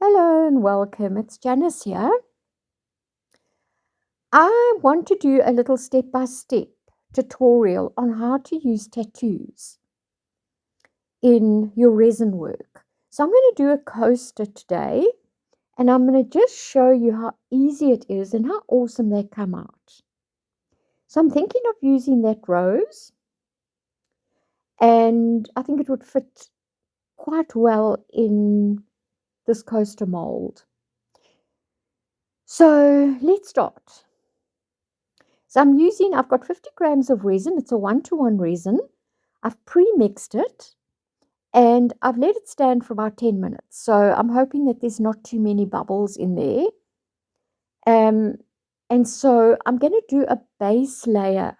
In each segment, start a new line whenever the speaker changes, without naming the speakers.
Hello and welcome. It's Janice here. I want to do a little step-by-step tutorial on how to use tattoos in your resin work. So I'm going to do a coaster today and I'm going to just show you how easy it is and how awesome they come out. So I'm thinking of using that rose and I think it would fit quite well in this coaster mold. So let's start. So I've got 50 grams of resin. It's a 1-to-1 resin. I've pre-mixed it and I've let it stand for about 10 minutes. So I'm hoping that there's not too many bubbles in there. And so I'm going to do a base layer.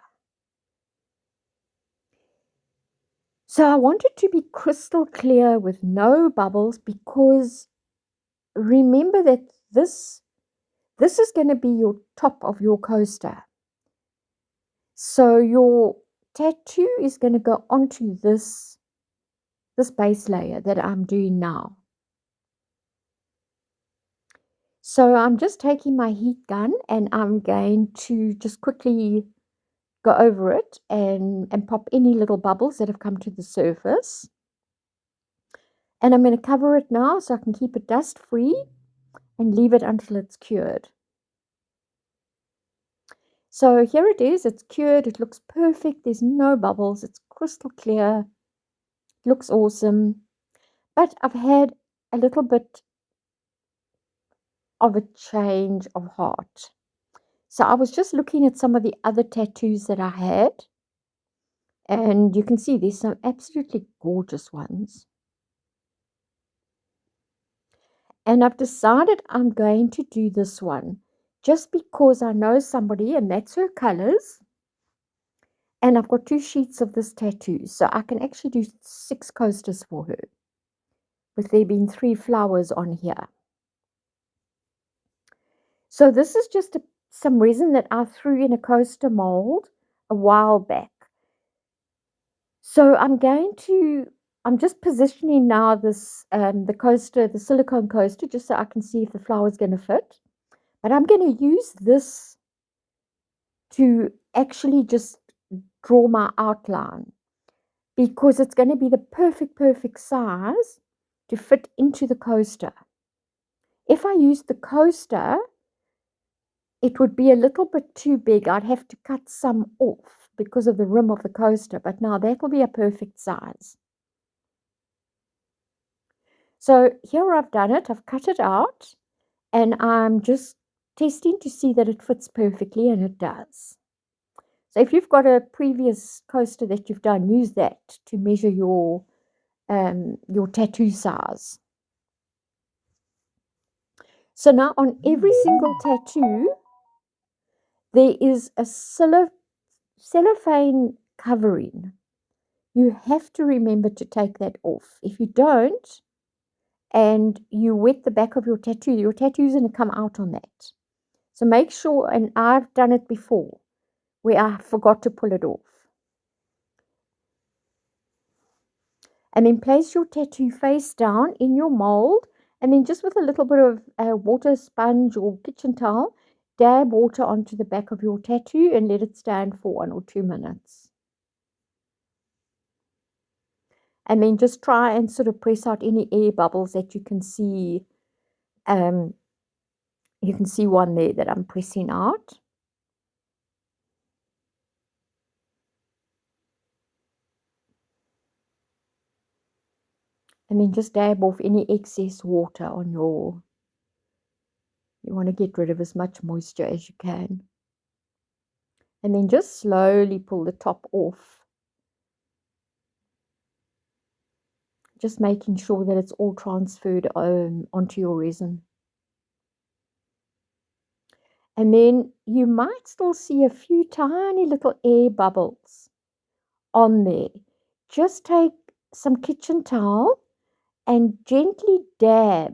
So I want it to be crystal clear with no bubbles because remember that this is going to be your top of your coaster. So your tattoo is going to go onto this base layer that I'm doing now. So I'm just taking my heat gun and I'm going to just quickly go over it and pop any little bubbles that have come to the surface. And I'm going to cover it now so I can keep it dust free and leave it until it's cured. So here it is, it's cured, it looks perfect, there's no bubbles, it's crystal clear, it looks awesome. But I've had a little bit of a change of heart. So I was just looking at some of the other tattoos that I had, and you can see there's some absolutely gorgeous ones. And I've decided I'm going to do this one just because I know somebody and that's her colors. And I've got 2 sheets of this tattoo, so I can actually do 6 coasters for her, with there being 3 flowers on here. So this is just some resin that I threw in a coaster mold a while back. So I'm just positioning now this, the coaster, the silicone coaster, just so I can see if the flower is going to fit. But I'm going to use this to actually just draw my outline because it's going to be the perfect size to fit into the coaster. If I use the coaster, it would be a little bit too big. I'd have to cut some off because of the rim of the coaster, but now that will be a perfect size. So here I've done it, I've cut it out, and I'm just testing to see that it fits perfectly, and it does. So if you've got a previous coaster that you've done, use that to measure your tattoo size. So now on every single tattoo, there is a cellophane covering. You have to remember to take that off. If you don't, and you wet the back of your tattoo is going to come out on that. So make sure, and I've done it before, where I forgot to pull it off. And then place your tattoo face down in your mold, and then just with a little bit of water sponge or kitchen towel, dab water onto the back of your tattoo and let it stand for 1 or 2 minutes. And then just try and sort of press out any air bubbles that you can see. You can see one there that I'm pressing out. And then just dab off any excess water on you want to get rid of as much moisture as you can. And then just slowly pull the top off. Just making sure that it's all transferred onto your resin. And then you might still see a few tiny little air bubbles on there. Just take some kitchen towel and gently dab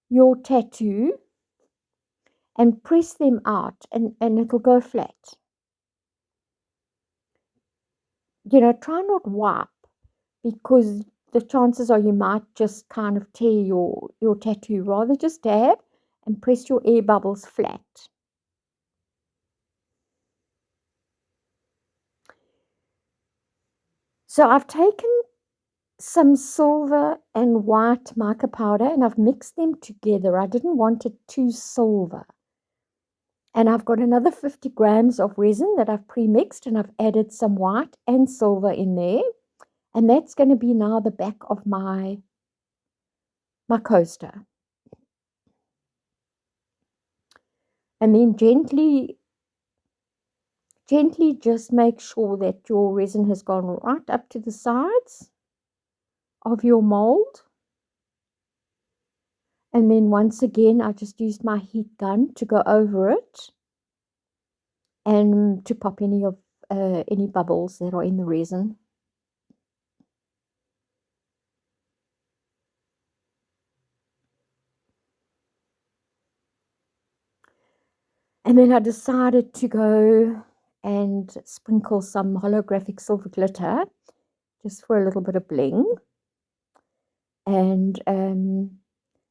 your tattoo and press them out, and it'll go flat. Try not wipe, because the chances are you might just kind of tear your tattoo. Rather just dab and press your air bubbles flat. So I've taken some silver and white mica powder and I've mixed them together. I didn't want it too silver. And I've got another 50 grams of resin that I've pre-mixed, and I've added some white and silver in there. And that's going to be now the back of my coaster. And then gently just make sure that your resin has gone right up to the sides of your mold. And then once again, I just used my heat gun to go over it and to pop any bubbles that are in the resin. And then I decided to go and sprinkle some holographic silver glitter just for a little bit of bling. And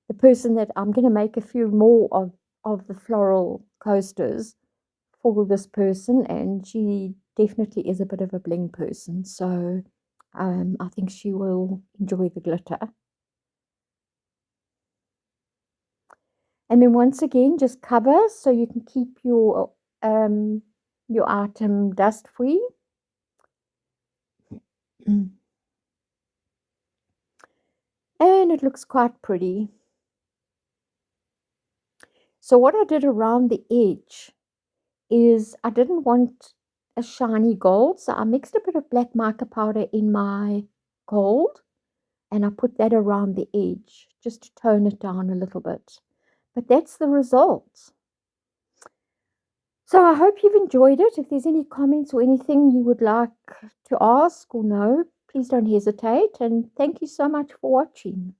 the person that I'm going to make a few more of the floral coasters for this person, and she definitely is a bit of a bling person, so I think she will enjoy the glitter. And then once again, just cover so you can keep your item dust free. And it looks quite pretty. So what I did around the edge is I didn't want a shiny gold, so I mixed a bit of black mica powder in my gold and I put that around the edge just to tone it down a little bit. But that's the result. So I hope you've enjoyed it. If there's any comments or anything you would like to ask or know, please don't hesitate. And thank you so much for watching.